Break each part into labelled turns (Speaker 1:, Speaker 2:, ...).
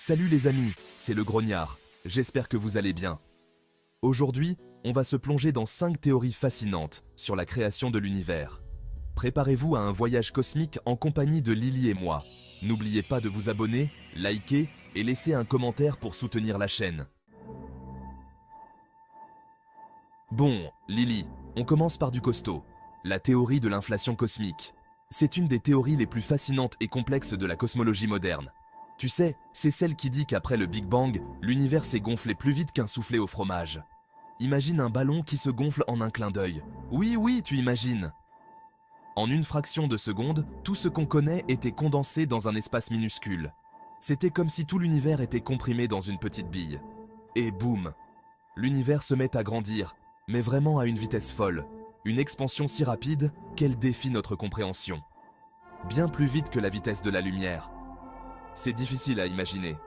Speaker 1: Salut les amis, c'est le Grognard, j'espère que vous allez bien. Aujourd'hui, on va se plonger dans 5 théories fascinantes sur la création de l'univers. Préparez-vous à un voyage cosmique en compagnie de Lily et moi. N'oubliez pas de vous abonner, liker et laisser un commentaire pour soutenir la chaîne. Bon, Lily, on commence par du costaud. La théorie de l'inflation cosmique. C'est une des théories les plus fascinantes et complexes de la cosmologie moderne. Tu sais, c'est celle qui dit qu'après le Big Bang, l'univers s'est gonflé plus vite qu'un soufflé au fromage. Imagine un ballon qui se gonfle en un clin d'œil. Oui, tu imagines. En une fraction de seconde, tout ce qu'on connaît était condensé dans un espace minuscule. C'était comme si tout l'univers était comprimé dans une petite bille. Et boum! L'univers se met à grandir, mais vraiment à une vitesse folle. Une expansion si rapide qu'elle défie notre compréhension. Bien plus vite que la vitesse de la lumière. C'est difficile à imaginer,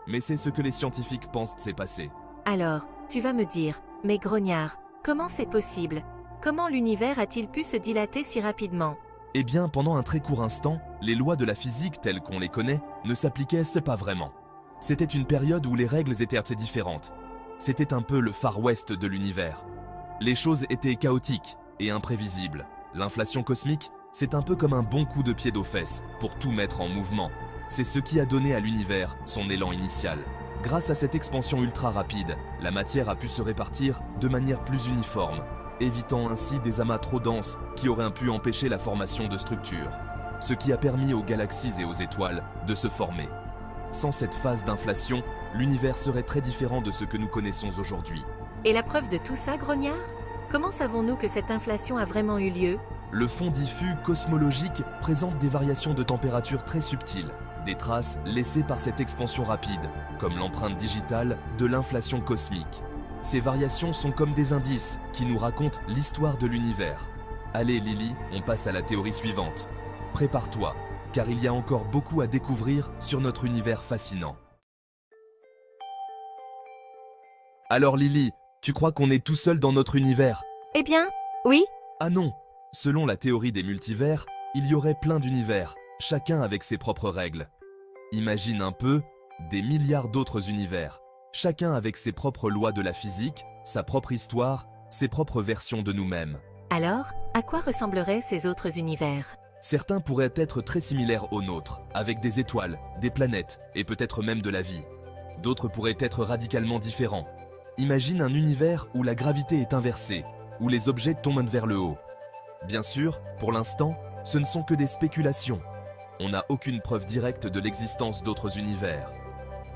Speaker 1: mais c'est ce que les scientifiques pensent s'est passé.
Speaker 2: Alors, tu vas me dire, mais Grognard, comment c'est possible? Comment l'univers a-t-il pu se dilater si rapidement?
Speaker 1: Eh bien, pendant un très court instant, les lois de la physique telles qu'on les connaît ne s'appliquaient pas vraiment. C'était une période où les règles étaient assez différentes. C'était un peu le Far West de l'univers. Les choses étaient chaotiques et imprévisibles. L'inflation cosmique, c'est un peu comme un bon coup de pied aux fesses pour tout mettre en mouvement. C'est ce qui a donné à l'univers son élan initial. Grâce à cette expansion ultra rapide, la matière a pu se répartir de manière plus uniforme, évitant ainsi des amas trop denses qui auraient pu empêcher la formation de structures, ce qui a permis aux galaxies et aux étoiles de se former. Sans cette phase d'inflation, l'univers serait très différent de ce que nous connaissons aujourd'hui.
Speaker 2: Et la preuve de tout ça, Grognard? Comment savons-nous que cette inflation a vraiment eu lieu?
Speaker 1: Le fond diffus cosmologique présente des variations de température très subtiles, des traces laissées par cette expansion rapide, comme l'empreinte digitale de l'inflation cosmique. Ces variations sont comme des indices qui nous racontent l'histoire de l'univers. Allez Lily, on passe à la théorie suivante. Prépare-toi, car il y a encore beaucoup à découvrir sur notre univers fascinant. Alors Lily, tu crois qu'on est tout seul dans notre univers?
Speaker 2: Eh bien, oui.
Speaker 1: Ah non! Selon la théorie des multivers, il y aurait plein d'univers, chacun avec ses propres règles. Imagine un peu des milliards d'autres univers, chacun avec ses propres lois de la physique, sa propre histoire, ses propres versions de nous-mêmes.
Speaker 2: Alors, à quoi ressembleraient ces autres univers?
Speaker 1: Certains pourraient être très similaires aux nôtres, avec des étoiles, des planètes et peut-être même de la vie. D'autres pourraient être radicalement différents. Imagine un univers où la gravité est inversée, où les objets tombent vers le haut. Bien sûr, pour l'instant, ce ne sont que des spéculations. On n'a aucune preuve directe de l'existence d'autres univers.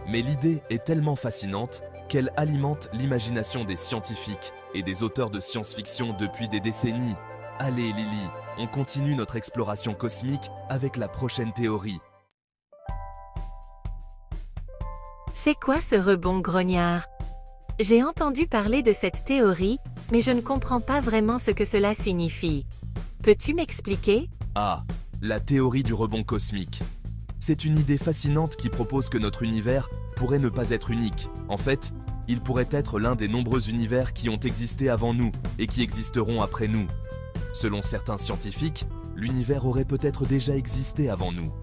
Speaker 1: Mais l'idée est tellement fascinante qu'elle alimente l'imagination des scientifiques et des auteurs de science-fiction depuis des décennies. Allez Lily, on continue notre exploration cosmique avec la prochaine théorie.
Speaker 2: C'est quoi ce rebond, Grognard? J'ai entendu parler de cette théorie, mais je ne comprends pas vraiment ce que cela signifie. Peux-tu m'expliquer?
Speaker 1: Ah, la théorie du rebond cosmique. C'est une idée fascinante qui propose que notre univers pourrait ne pas être unique. En fait, il pourrait être l'un des nombreux univers qui ont existé avant nous et qui existeront après nous. Selon certains scientifiques, l'univers aurait peut-être déjà existé avant nous.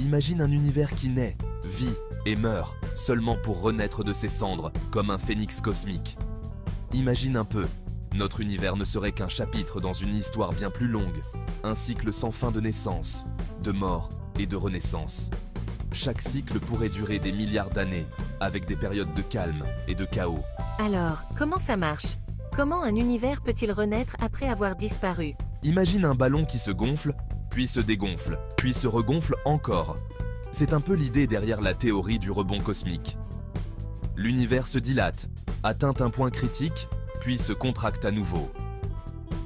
Speaker 1: Imagine un univers qui naît, vit et meurt seulement pour renaître de ses cendres comme un phénix cosmique. Imagine un peu, notre univers ne serait qu'un chapitre dans une histoire bien plus longue, un cycle sans fin de naissance, de mort et de renaissance. Chaque cycle pourrait durer des milliards d'années, avec des périodes de calme et de chaos.
Speaker 2: Alors, comment ça marche? Comment un univers peut-il renaître après avoir disparu?
Speaker 1: Imagine un ballon qui se gonfle, puis se dégonfle, puis se regonfle encore. C'est un peu l'idée derrière la théorie du rebond cosmique. L'univers se dilate, atteint un point critique, puis se contracte à nouveau.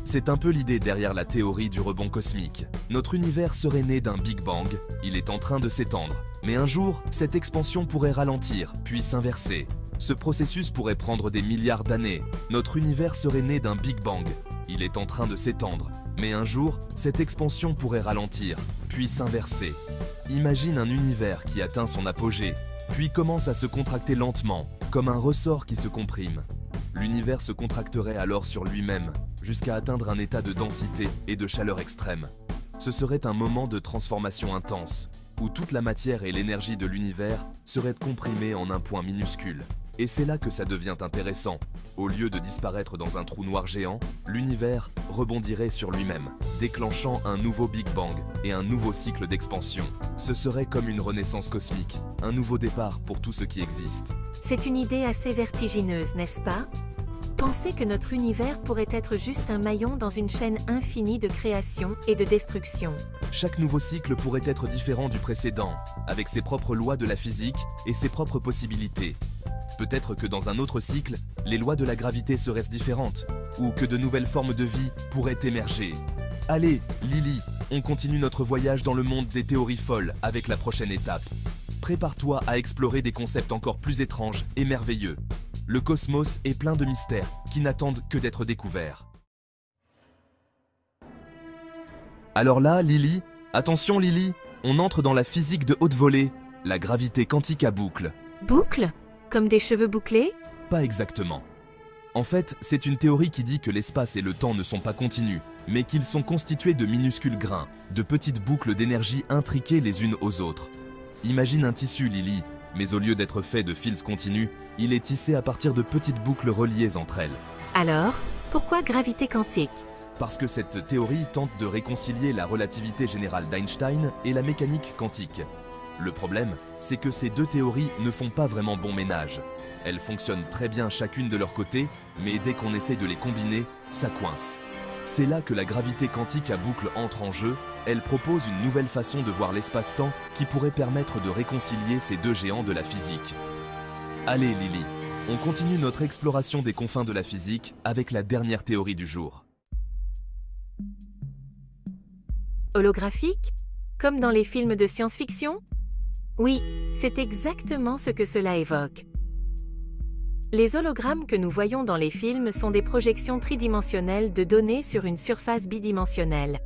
Speaker 1: C'est un peu l'idée derrière la théorie du rebond cosmique. Notre univers serait né d'un Big Bang, il est en train de s'étendre. Mais un jour, cette expansion pourrait ralentir, puis s'inverser. Ce processus pourrait prendre des milliards d'années. Notre univers serait né d'un Big Bang, il est en train de s'étendre. Mais un jour, cette expansion pourrait ralentir, puis s'inverser. Imagine un univers qui atteint son apogée, puis commence à se contracter lentement, comme un ressort qui se comprime. L'univers se contracterait alors sur lui-même, jusqu'à atteindre un état de densité et de chaleur extrême. Ce serait un moment de transformation intense, où toute la matière et l'énergie de l'univers seraient comprimées en un point minuscule. Et c'est là que ça devient intéressant. Au lieu de disparaître dans un trou noir géant, l'univers rebondirait sur lui-même, déclenchant un nouveau Big Bang et un nouveau cycle d'expansion. Ce serait comme une renaissance cosmique, un nouveau départ pour tout ce qui existe.
Speaker 2: C'est une idée assez vertigineuse, n'est-ce pas? Penser que notre univers pourrait être juste un maillon dans une chaîne infinie de création et de destruction.
Speaker 1: Chaque nouveau cycle pourrait être différent du précédent, avec ses propres lois de la physique et ses propres possibilités. Peut-être que dans un autre cycle, les lois de la gravité seraient différentes, ou que de nouvelles formes de vie pourraient émerger. Allez, Lily, on continue notre voyage dans le monde des théories folles avec la prochaine étape. Prépare-toi à explorer des concepts encore plus étranges et merveilleux. Le cosmos est plein de mystères qui n'attendent que d'être découverts. Alors là, Lily, attention Lily, on entre dans la physique de haute volée, la gravité quantique à boucle.
Speaker 2: Boucle? Comme des cheveux bouclés?
Speaker 1: Pas exactement. En fait, c'est une théorie qui dit que l'espace et le temps ne sont pas continus, mais qu'ils sont constitués de minuscules grains, de petites boucles d'énergie intriquées les unes aux autres. Imagine un tissu, Lily, mais au lieu d'être fait de fils continus, il est tissé à partir de petites boucles reliées entre elles.
Speaker 2: Alors, pourquoi gravité quantique?
Speaker 1: Parce que cette théorie tente de réconcilier la relativité générale d'Einstein et la mécanique quantique. Le problème, c'est que ces deux théories ne font pas vraiment bon ménage. Elles fonctionnent très bien chacune de leur côté, mais dès qu'on essaie de les combiner, ça coince. C'est là que la gravité quantique à boucle entre en jeu. Elle propose une nouvelle façon de voir l'espace-temps qui pourrait permettre de réconcilier ces deux géants de la physique. Allez Lily, on continue notre exploration des confins de la physique avec la dernière théorie du jour.
Speaker 2: Holographique? Comme dans les films de science-fiction? Oui, c'est exactement ce que cela évoque. Les hologrammes que nous voyons dans les films sont des projections tridimensionnelles de données sur une surface bidimensionnelle.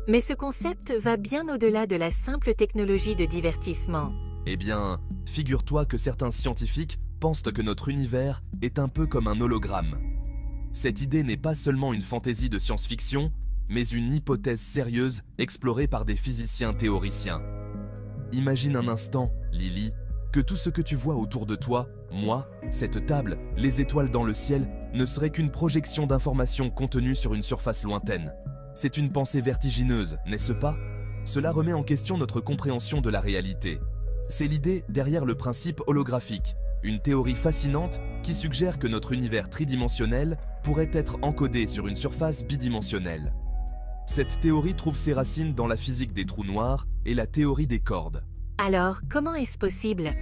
Speaker 2: Mais ce concept va bien au-delà de la simple technologie de divertissement.
Speaker 1: Eh bien, figure-toi que certains scientifiques pensent que notre univers est un peu comme un hologramme. Cette idée n'est pas seulement une fantaisie de science-fiction, mais une hypothèse sérieuse explorée par des physiciens théoriciens. Imagine un instant, Lily, que tout ce que tu vois autour de toi, moi, cette table, les étoiles dans le ciel, ne serait qu'une projection d'informations contenues sur une surface lointaine. C'est une pensée vertigineuse, n'est-ce pas? Cela remet en question notre compréhension de la réalité. C'est l'idée derrière le principe holographique, une théorie fascinante qui suggère que notre univers tridimensionnel pourrait être encodé sur une surface bidimensionnelle. Cette théorie trouve ses racines dans la physique des trous noirs et la théorie des cordes.
Speaker 2: Alors, comment est-ce possible?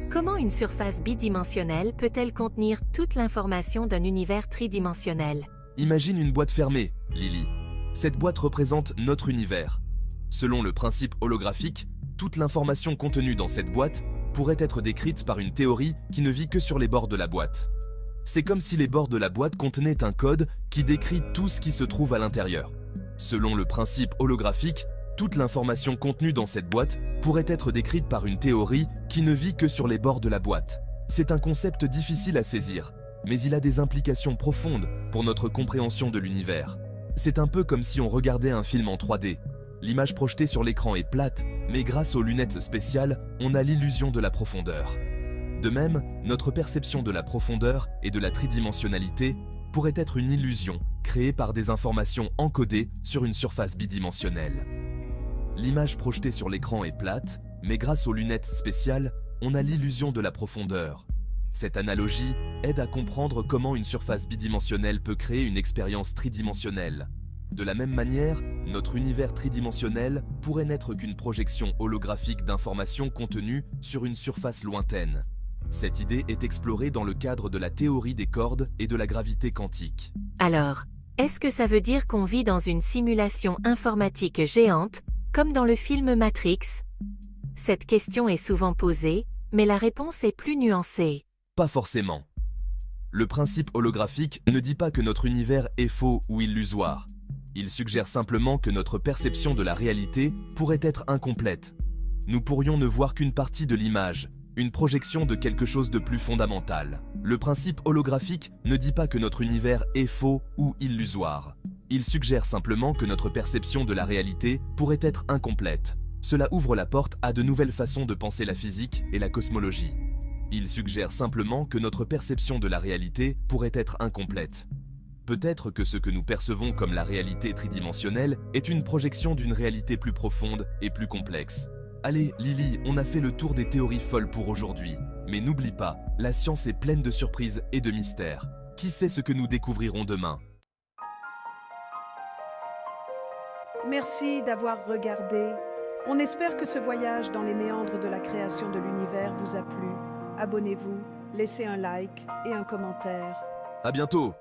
Speaker 2: Comment une surface bidimensionnelle peut-elle contenir toute l'information d'un univers tridimensionnel?
Speaker 1: Imagine une boîte fermée, Lily. Cette boîte représente notre univers. Selon le principe holographique, toute l'information contenue dans cette boîte pourrait être décrite par une théorie qui ne vit que sur les bords de la boîte. C'est comme si les bords de la boîte contenaient un code qui décrit tout ce qui se trouve à l'intérieur. Selon le principe holographique, toute l'information contenue dans cette boîte pourrait être décrite par une théorie qui ne vit que sur les bords de la boîte. C'est un concept difficile à saisir, mais il a des implications profondes pour notre compréhension de l'univers. C'est un peu comme si on regardait un film en 3D. L'image projetée sur l'écran est plate, mais grâce aux lunettes spéciales, on a l'illusion de la profondeur. De même, notre perception de la profondeur et de la tridimensionnalité pourrait être une illusion créée par des informations encodées sur une surface bidimensionnelle. L'image projetée sur l'écran est plate, mais grâce aux lunettes spéciales, on a l'illusion de la profondeur. Cette analogie aide à comprendre comment une surface bidimensionnelle peut créer une expérience tridimensionnelle. De la même manière, notre univers tridimensionnel pourrait n'être qu'une projection holographique d'informations contenues sur une surface lointaine. Cette idée est explorée dans le cadre de la théorie des cordes et de la gravité quantique.
Speaker 2: Alors, est-ce que ça veut dire qu'on vit dans une simulation informatique géante, comme dans le film Matrix? Cette question est souvent posée, mais la réponse est plus nuancée.
Speaker 1: Pas forcément. Le principe holographique ne dit pas que notre univers est faux ou illusoire. Il suggère simplement que notre perception de la réalité pourrait être incomplète. Nous pourrions ne voir qu'une partie de l'image, une projection de quelque chose de plus fondamental. Le principe holographique ne dit pas que notre univers est faux ou illusoire. Il suggère simplement que notre perception de la réalité pourrait être incomplète. Cela ouvre la porte à de nouvelles façons de penser la physique et la cosmologie. Il suggère simplement que notre perception de la réalité pourrait être incomplète. Peut-être que ce que nous percevons comme la réalité tridimensionnelle est une projection d'une réalité plus profonde et plus complexe. Allez, Lily, on a fait le tour des théories folles pour aujourd'hui. Mais n'oublie pas, la science est pleine de surprises et de mystères. Qui sait ce que nous découvrirons demain?
Speaker 3: Merci d'avoir regardé. On espère que ce voyage dans les méandres de la création de l'univers vous a plu. Abonnez-vous, laissez un like et un commentaire.
Speaker 1: À bientôt!